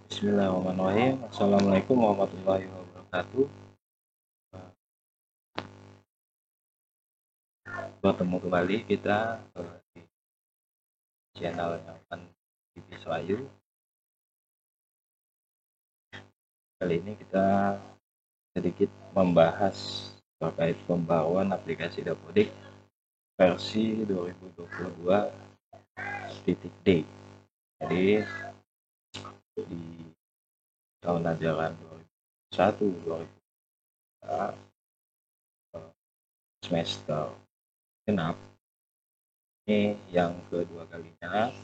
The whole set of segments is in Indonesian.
Bismillahirrahmanirrahim. Assalamualaikum warahmatullahi wabarakatuh. Bertemu kembali kita di channelnya TV Soayu. Kali ini kita sedikit membahas terkait pembaruan aplikasi Dapodik versi 2022.D. Jadi di tahun ajaran 2021-2022 semester genap ini yang kedua kalinya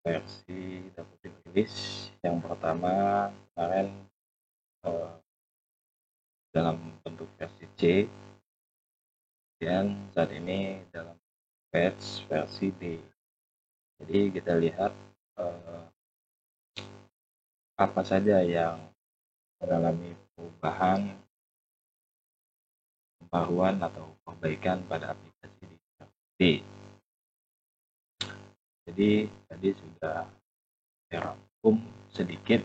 versi Dapodik rilis. Yang pertama kemarin dalam bentuk versi C, dan saat ini dalam patch versi D. Jadi kita lihat apa saja yang mengalami perubahan, pembaruan atau perbaikan pada aplikasi di versi D. Jadi tadi sudah saya rangkum sedikit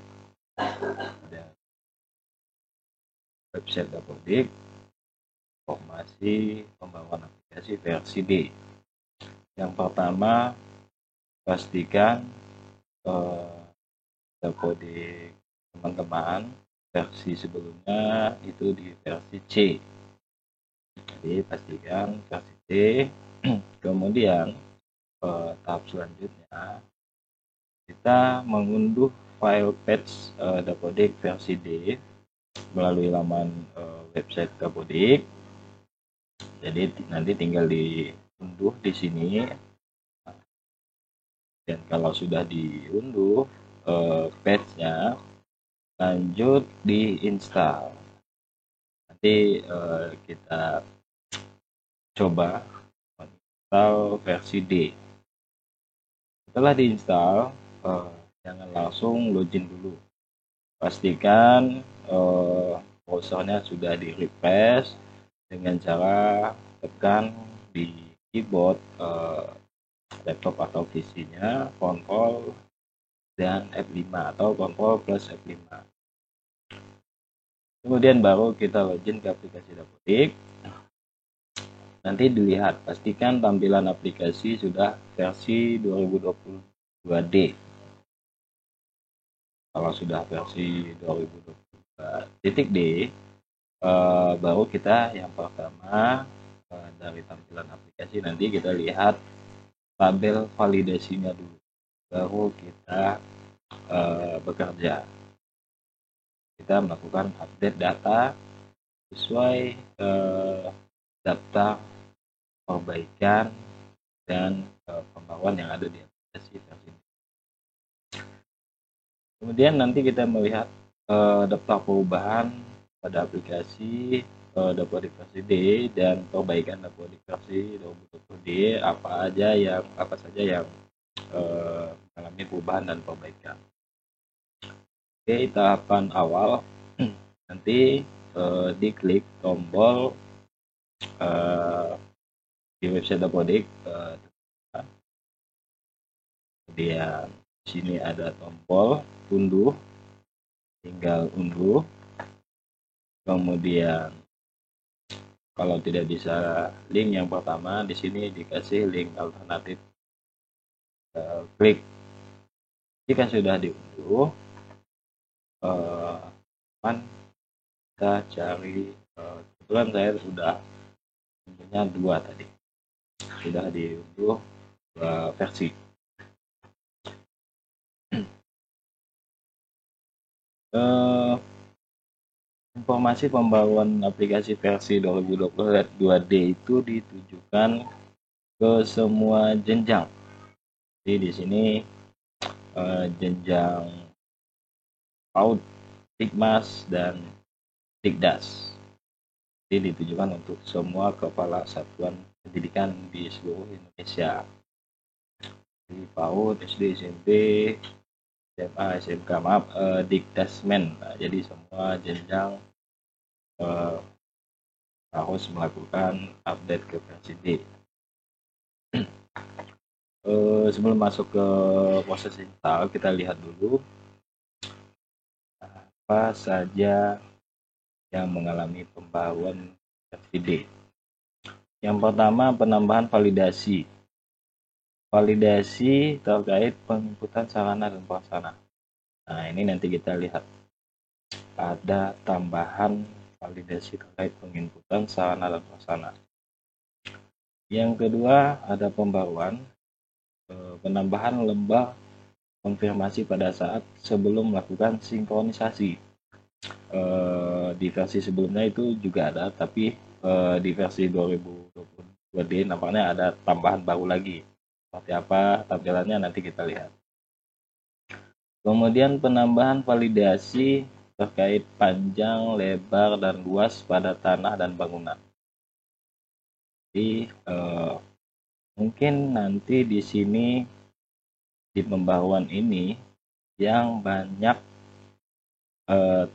dari website Dapodik informasi pembaruan aplikasi versi D. Yang pertama, pastikan Dapodik teman-teman versi sebelumnya itu di versi C. Jadi pastikan versi C. Kemudian tahap selanjutnya kita mengunduh file patch Dapodik versi D melalui laman website Dapodik. Jadi nanti tinggal diunduh di sini, dan kalau sudah diunduh patch-nya, lanjut diinstal. Nanti kita coba install versi D. Setelah diinstal, jangan langsung login dulu. Pastikan browsernya sudah di refresh dengan cara tekan di keyboard laptop atau PC-nya Ctrl dan F5 atau Ctrl plus F5. Kemudian baru kita login ke aplikasi Dapodik. Nanti dilihat, pastikan tampilan aplikasi sudah versi 2022D. Kalau sudah versi 2022.D, baru kita yang pertama dari tampilan aplikasi nanti kita lihat tabel validasinya dulu, baru kita bekerja. Kita melakukan update data sesuai daftar perbaikan dan pembaruan yang ada di aplikasi versi ini. Kemudian nanti kita melihat daftar perubahan pada aplikasi Dapodik versi D dan perbaikan Dapodik versi 2020D, apa saja yang mengalami perubahan dan perbaikan. Oke, tahapan awal nanti diklik tombol di website Dapodik, kemudian di sini ada tombol unduh, tinggal unduh. Kemudian kalau tidak bisa link yang pertama, di sini dikasih link alternatif, klik. Jika sudah diunduh, kita cari, kebetulan saya sudah punya 2 tadi, sudah diunduh 2 versi. Informasi pembaruan aplikasi versi 2022D itu ditujukan ke semua jenjang. Jadi di sini jenjang PAUD, Tikmas, dan Tikdas. Jadi ditujukan untuk semua kepala satuan pendidikan di seluruh Indonesia. Di PAUD, SD, SMP, SMA, SMK, Dikdasmen. Nah, jadi semua jenjang harus melakukan update ke versi D. Sebelum masuk ke proses install, kita lihat dulu apa saja yang mengalami pembaruan versi D. Yang pertama, penambahan validasi. Validasi terkait penginputan sarana dan prasarana. Nah, ini nanti kita lihat. Ada tambahan validasi terkait penginputan sarana dan prasarana. Yang kedua, ada pembaruan penambahan lembar konfirmasi pada saat sebelum melakukan sinkronisasi. Di versi sebelumnya itu juga ada, tapi di versi 2022D nampaknya ada tambahan baru lagi. Seperti apa tampilannya nanti kita lihat. Kemudian penambahan validasi terkait panjang, lebar, dan luas pada tanah dan bangunan. Jadi mungkin nanti di sini di pembaruan ini yang banyak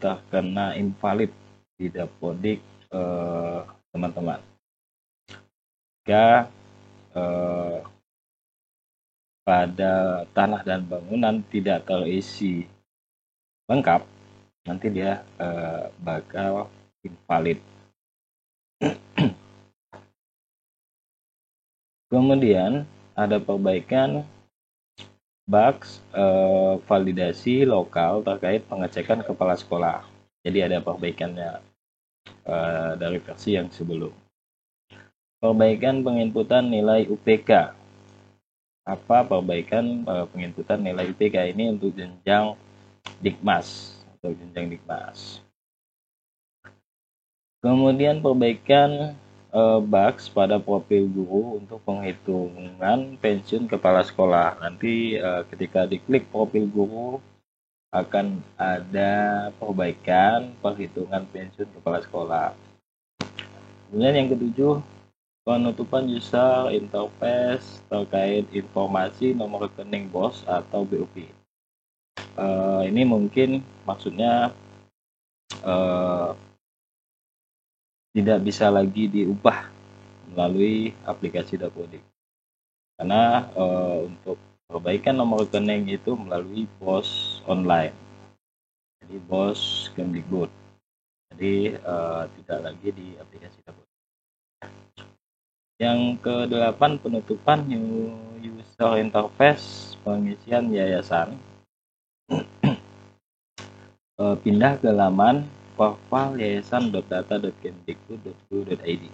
terkena invalid di Dapodik teman-teman. Jika pada tanah dan bangunan tidak terisi lengkap, nanti dia bakal invalid. Kemudian ada perbaikan bugs validasi lokal terkait pengecekan kepala sekolah. Jadi ada perbaikannya dari versi yang sebelum. Perbaikan penginputan nilai UPK. Apa perbaikan penginputan nilai UPK ini untuk jenjang Dikmas atau jenjang Dikmas. Kemudian perbaikan bugs pada profil guru untuk penghitungan pensiun kepala sekolah. Nanti ketika diklik profil guru akan ada perbaikan perhitungan pensiun kepala sekolah. Kemudian yang ketujuh, penutupan user interface terkait informasi nomor rekening BOS atau BOP. Ini mungkin maksudnya tidak bisa lagi diubah melalui aplikasi Dapodik. Karena untuk perbaikan nomor rekening itu melalui BOS online. Jadi BOS Kemdikbud. Jadi tidak lagi di aplikasi Dapodik. Yang ke-8, penutupan user interface pengisian yayasan. Pindah ke laman portal yayasan.data.kemdikbud.go.id.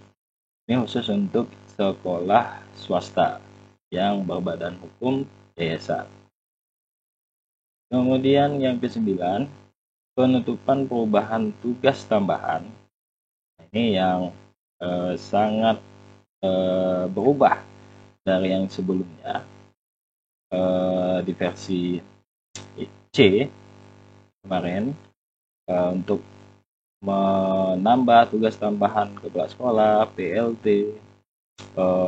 Ini khusus untuk sekolah swasta yang berbadan hukum yayasan. Kemudian yang ke-9, penutupan perubahan tugas tambahan. Ini yang sangat berubah dari yang sebelumnya. Di versi C kemarin untuk menambah tugas tambahan kepala sekolah, PLT,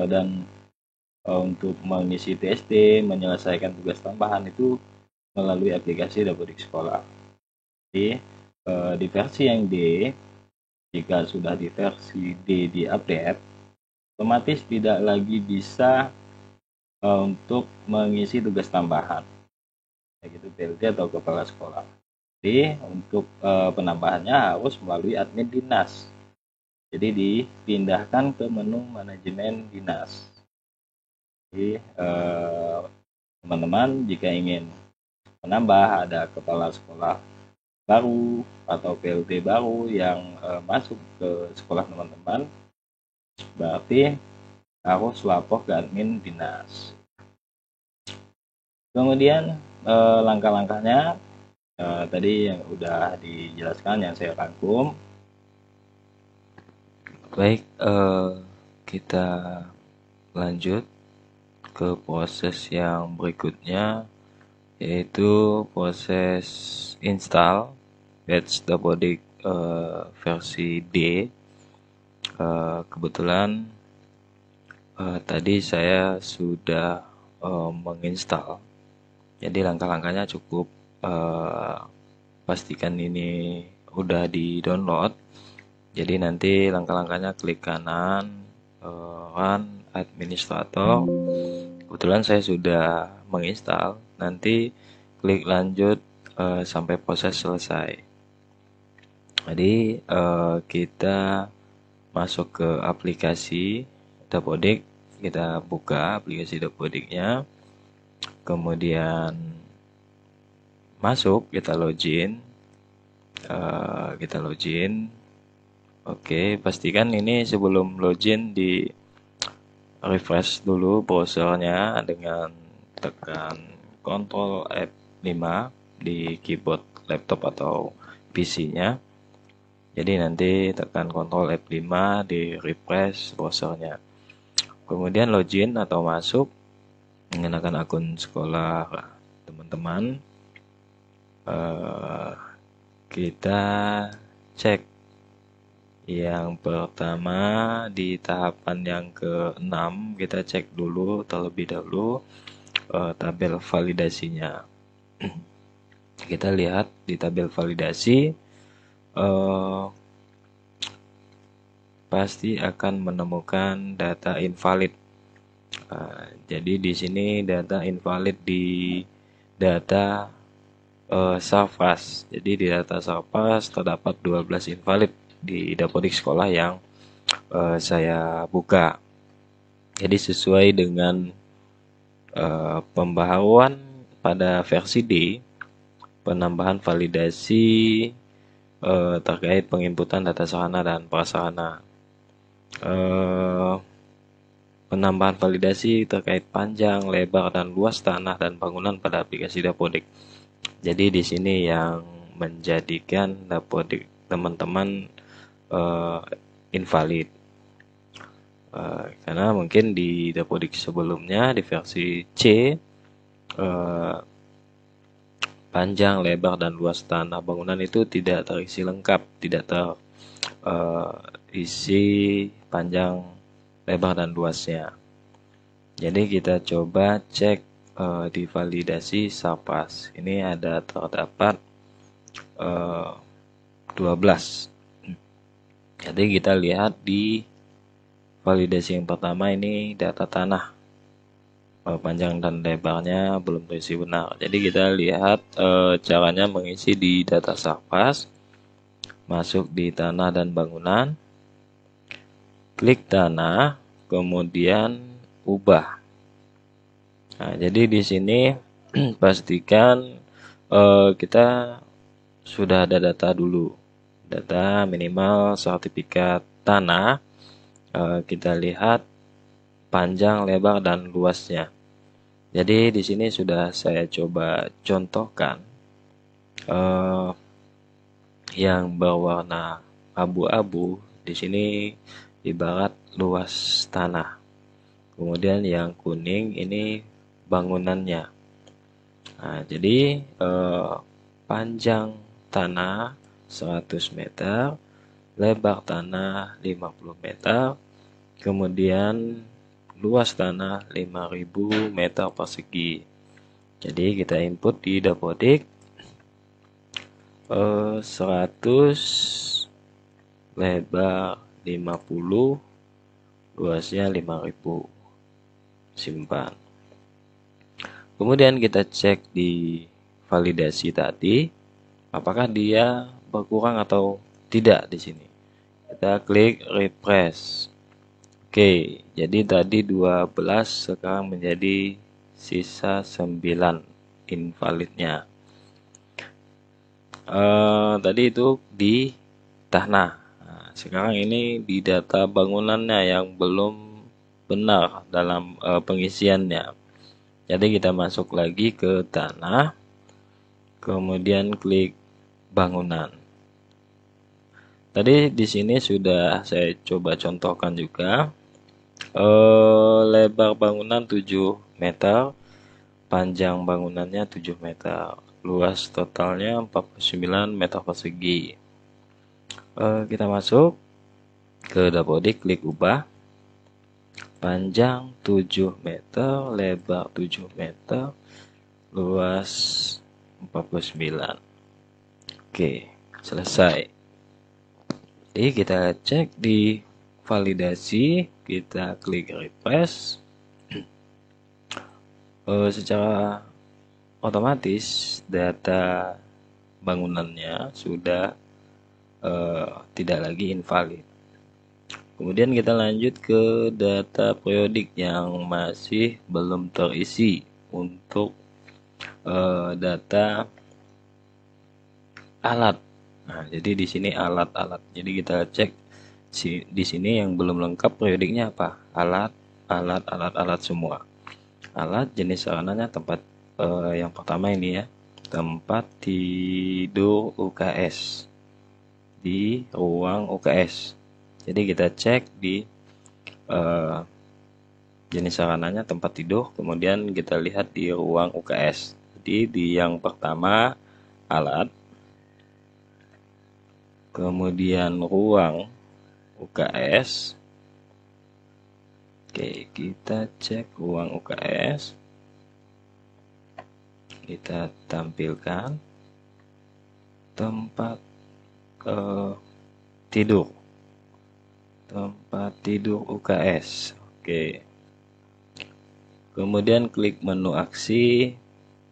dan untuk mengisi TSD, menyelesaikan tugas tambahan itu melalui aplikasi Dapodik Sekolah. Jadi di versi yang D, jika sudah di versi D diupdate, otomatis tidak lagi bisa untuk mengisi tugas tambahan, baik itu PLT atau kepala sekolah. Jadi untuk penambahannya harus melalui admin dinas. Jadi dipindahkan ke menu manajemen dinas. Jadi teman-teman jika ingin menambah ada kepala sekolah baru atau PLT baru yang masuk ke sekolah teman-teman, berarti harus lapor ke admin dinas. Kemudian langkah-langkahnya tadi yang udah dijelaskan, yang saya rangkum. Baik, kita lanjut ke proses yang berikutnya, yaitu proses install batch Dapodik versi D. Kebetulan tadi saya sudah menginstal, jadi langkah-langkahnya cukup pastikan ini udah di download. Jadi nanti langkah-langkahnya klik kanan, run administrator. Kebetulan saya sudah menginstal. Nanti klik lanjut sampai proses selesai. Jadi kita masuk ke aplikasi Dapodik, kita buka aplikasi Dapodiknya, kemudian masuk, kita login. Oke, pastikan ini sebelum login di refresh dulu browsernya dengan tekan Ctrl F5 di keyboard laptop atau PC-nya. Jadi nanti tekan Ctrl F5 di refresh browsernya. Kemudian login atau masuk menggunakan akun sekolah teman-teman. Kita cek yang pertama di tahapan yang ke-6, kita cek dulu terlebih dahulu tabel validasinya. Kita lihat di tabel validasi pasti akan menemukan data invalid. Jadi di sini data invalid di data Sarfas. Jadi di data Sarfas terdapat 12 invalid di Dapodik sekolah yang saya buka. Jadi sesuai dengan pembaharuan pada versi D, penambahan validasi terkait penginputan data sarana dan prasarana. Penambahan validasi terkait panjang, lebar, dan luas tanah dan bangunan pada aplikasi Dapodik. Jadi di sini yang menjadikan Dapodik teman-teman invalid. Karena mungkin di Dapodik sebelumnya di versi C panjang, lebar, dan luas tanah bangunan itu tidak terisi lengkap, tidak terisi panjang, lebar, dan luasnya. Jadi kita coba cek di validasi Sarfas. Ini ada terdapat 12. Jadi kita lihat di validasi yang pertama ini data tanah. Panjang dan lebarnya belum terisi benar. Jadi kita lihat caranya mengisi di data Sarfas. Masuk di tanah dan bangunan. Klik tanah, kemudian ubah. Nah, jadi di sini pastikan kita sudah ada data dulu. Data minimal sertifikat tanah. Kita lihat panjang, lebar, dan luasnya. Jadi di sini sudah saya coba contohkan yang berwarna abu-abu. Di sini ibarat luas tanah. Kemudian yang kuning ini bangunannya. Nah, jadi panjang tanah 100 meter, lebar tanah 50 meter, kemudian luas tanah 5.000 meter persegi. Jadi kita input di Dapodik 100, lebar 50, luasnya 5.000. Simpan. Kemudian kita cek di validasi tadi apakah dia berkurang atau tidak di sini. Kita klik refresh. Oke, jadi tadi 12 sekarang menjadi sisa 9 invalidnya. Tadi itu di tanah. Nah, sekarang ini di data bangunannya yang belum benar dalam pengisiannya. Jadi kita masuk lagi ke tanah, kemudian klik bangunan. Tadi di sini sudah saya coba contohkan juga. Lebar bangunan 7 meter, panjang bangunannya 7 meter, luas totalnya 49 meter persegi. Kita masuk ke Dapodik, klik ubah. Panjang 7 meter, lebar 7 meter, luas 49. Oke, selesai. Jadi kita cek di validasi, kita klik refresh. Secara otomatis data bangunannya sudah tidak lagi invalid. Kemudian kita lanjut ke data periodik yang masih belum terisi untuk data alat. Nah, jadi di sini alat-alat. Jadi kita cek di sini yang belum lengkap periodiknya apa? Alat semua. Alat jenis sarananya tempat yang pertama ini ya, tempat tidur UKS di ruang UKS. Jadi kita cek di jenis sarananya tempat tidur, kemudian kita lihat di ruang UKS. Jadi di yang pertama alat, kemudian ruang UKS. Oke, kita cek ruang UKS. Kita tampilkan tempat tidur. Tempat tidur UKS. Oke. Kemudian klik menu aksi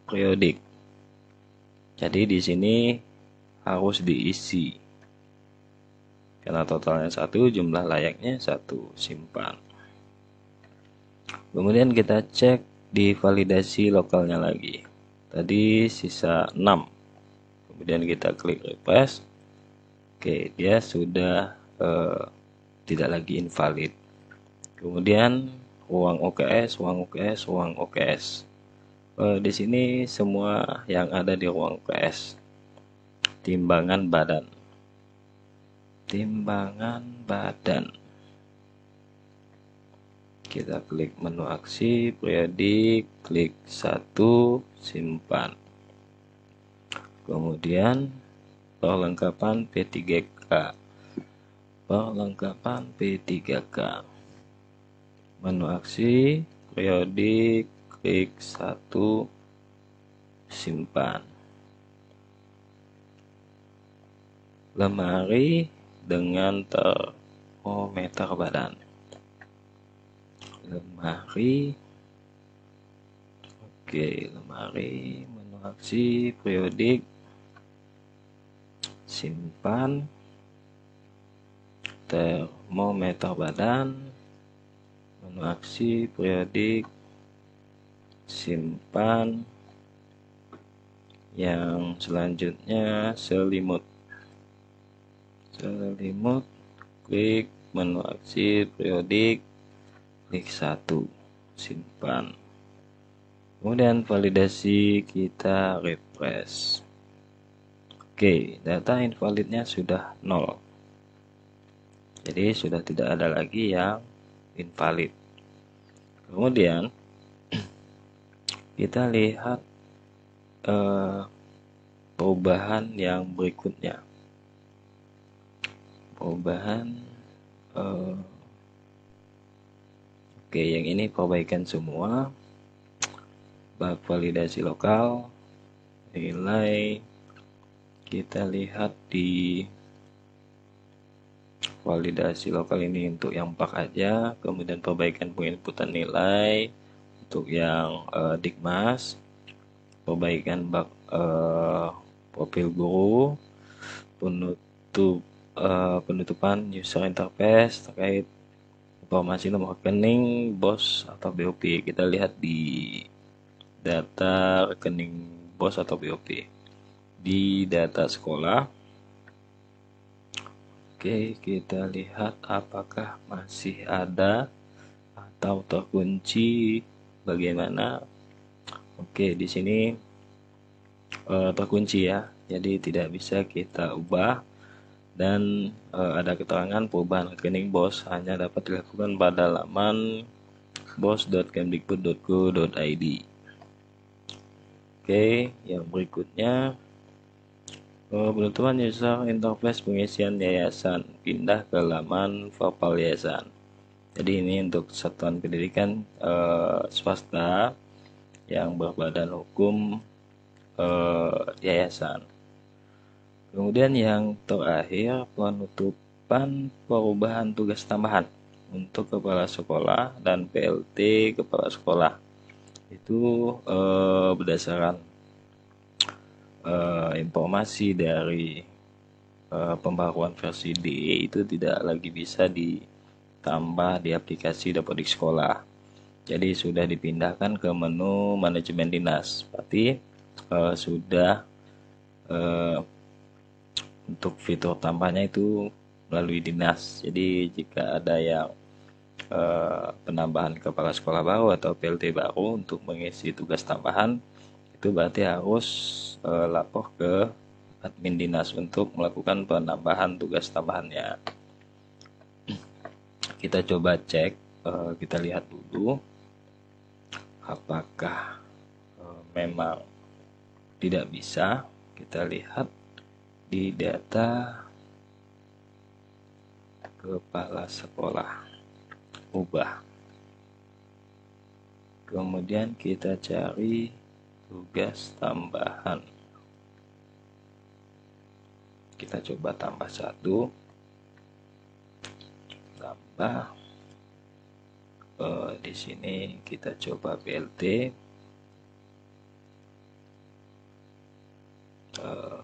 periodik. Jadi di sini harus diisi. Karena totalnya 1, jumlah layaknya 1, simpan. Kemudian kita cek di validasi lokalnya lagi. Tadi sisa 6. Kemudian kita klik refresh. Oke, dia sudah tidak lagi invalid. Kemudian ruang UKS. Di sini semua yang ada di ruang UKS. Timbangan badan. Kita klik menu aksi periodik, klik 1, simpan. Kemudian perlengkapan P3K. Menu aksi periodik, klik 1, simpan. Lemari dengan termometer badan. Lemari. Menu aksi periodik, simpan. Termometer badan, menu aksi periodik, simpan. Yang selanjutnya selimut, klik menu aksi periodik, klik 1, simpan. Kemudian validasi, kita refresh. Oke, data invalidnya sudah 0. Jadi sudah tidak ada lagi yang invalid. Kemudian kita lihat perubahan yang berikutnya. Yang ini perbaikan semua. Bak validasi lokal, nilai. Kita lihat di validasi lokal ini untuk yang bak aja. Kemudian perbaikan penginputan nilai untuk yang Dikmas, perbaikan bak profil guru, penutupan user interface terkait informasi nomor rekening, BOS atau BOP. Kita lihat di data rekening BOS atau BOP di data sekolah. Oke, kita lihat apakah masih ada atau terkunci, bagaimana. Oke, di sini terkunci ya, jadi tidak bisa kita ubah. Dan ada keterangan perubahan rekening BOS hanya dapat dilakukan pada laman bos.kemdikbud.go.id. Oke, yang berikutnya penutupan user interface pengisian yayasan, pindah ke laman Verpal yayasan. Jadi ini untuk satuan pendidikan swasta yang berbadan hukum yayasan. Kemudian yang terakhir, penutupan perubahan tugas tambahan untuk kepala sekolah dan PLT kepala sekolah. Itu berdasarkan informasi dari pembaruan versi D itu tidak lagi bisa ditambah di aplikasi Dapodik Sekolah. Jadi sudah dipindahkan ke menu manajemen dinas. Berarti sudah eh, untuk fitur tambahnya itu melalui dinas. Jadi jika ada yang penambahan kepala sekolah baru atau PLT baru untuk mengisi tugas tambahan, itu berarti harus lapor ke admin dinas untuk melakukan penambahan tugas tambahannya. Kita coba cek, kita lihat dulu apakah memang tidak bisa. Kita lihat di data kepala sekolah, ubah, kemudian kita cari tugas tambahan, kita coba tambah 1, tambah di sini kita coba BLT,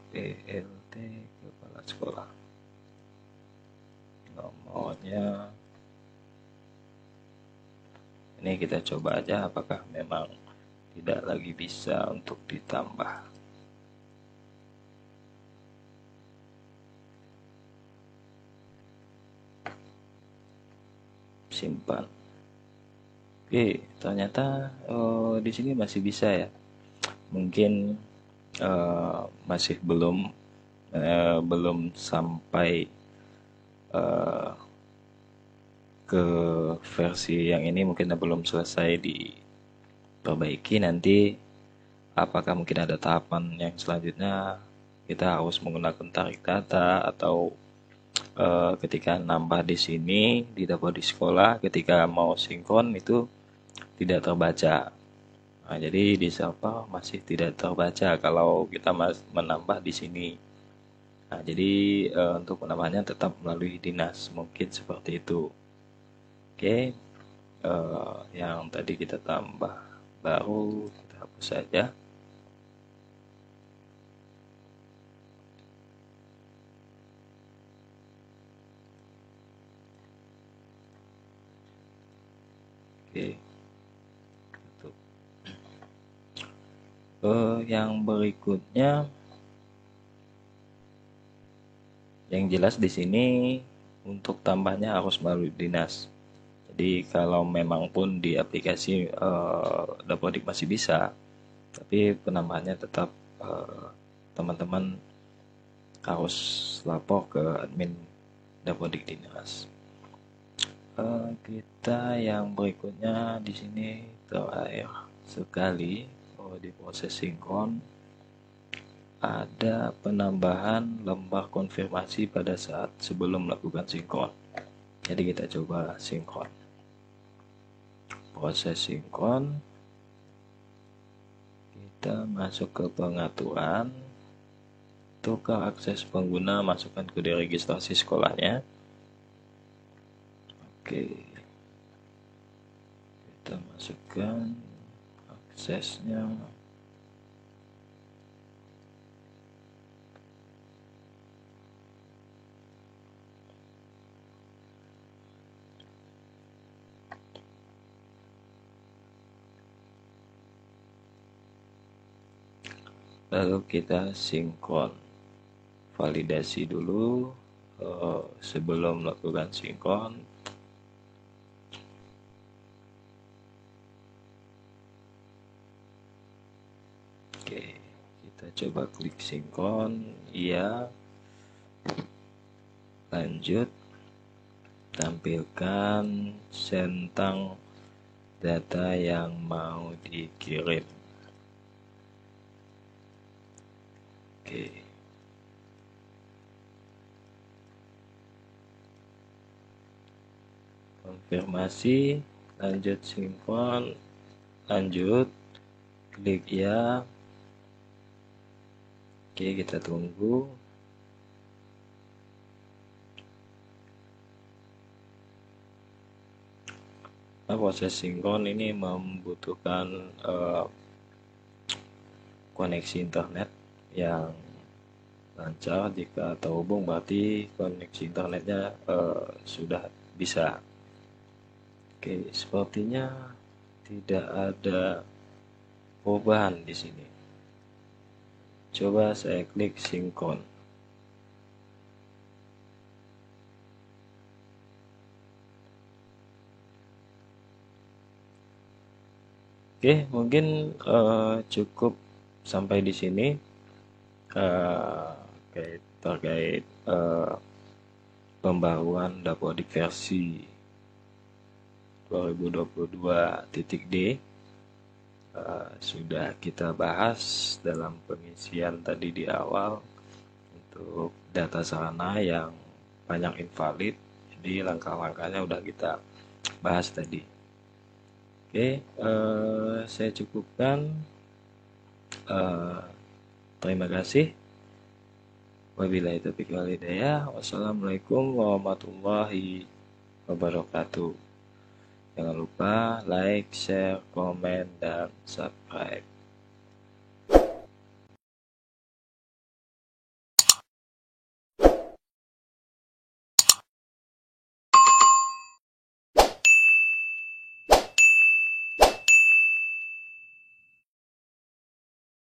BLT kepala sekolah, nomornya ini kita coba aja apakah memang tidak lagi bisa untuk ditambah. Simpan. Oke, ternyata di sini masih bisa ya. Mungkin masih belum sampai ke versi yang ini, mungkin belum selesai diperbaiki. Nanti apakah mungkin ada tahapan yang selanjutnya kita harus menggunakan tarik data, atau ketika nambah di sini di dapur di sekolah, ketika mau sinkron itu tidak terbaca. Nah, jadi di server masih tidak terbaca kalau kita menambah di sini. Nah, jadi untuk penambahannya tetap melalui dinas, mungkin seperti itu. Oke, yang tadi kita tambah baru kita hapus saja. Oke, tutup. Yang berikutnya, yang jelas di sini untuk tambahnya harus melalui dinas. Jadi kalau memang pun di aplikasi Dapodik masih bisa, tapi penambahannya tetap teman-teman harus lapor ke admin Dapodik dinas. Kita yang berikutnya di sini terakhir sekali di proses sinkron ada penambahan lembar konfirmasi pada saat sebelum melakukan sinkron. Jadi kita coba sinkron. Proses sinkron, kita masuk ke pengaturan, tukar akses pengguna, masukkan kode registrasi sekolahnya. Oke, kita masukkan aksesnya. Lalu kita sinkron, validasi dulu sebelum melakukan sinkron. Oke, kita coba klik sinkron, iya, lanjut, tampilkan centang data yang mau dikirim. Oke. Konfirmasi, lanjut sinkron, lanjut, klik ya. Oke, kita tunggu. Nah, proses sinkron ini membutuhkan koneksi internet yang lancar. Jika terhubung berarti koneksi internetnya sudah bisa. Oke, sepertinya tidak ada perubahan di sini. Coba saya klik sinkron. Oke, mungkin cukup sampai di sini terkait pembaruan Dapodik versi 2022.D. Sudah kita bahas dalam pengisian tadi di awal untuk data sarana yang banyak invalid. Jadi langkah-langkahnya udah kita bahas tadi. Oke, saya cukupkan. Terima kasih. Wabillahi taufiq wal hidayah. Wassalamualaikum warahmatullahi wabarakatuh. Jangan lupa like, share, komen, dan subscribe.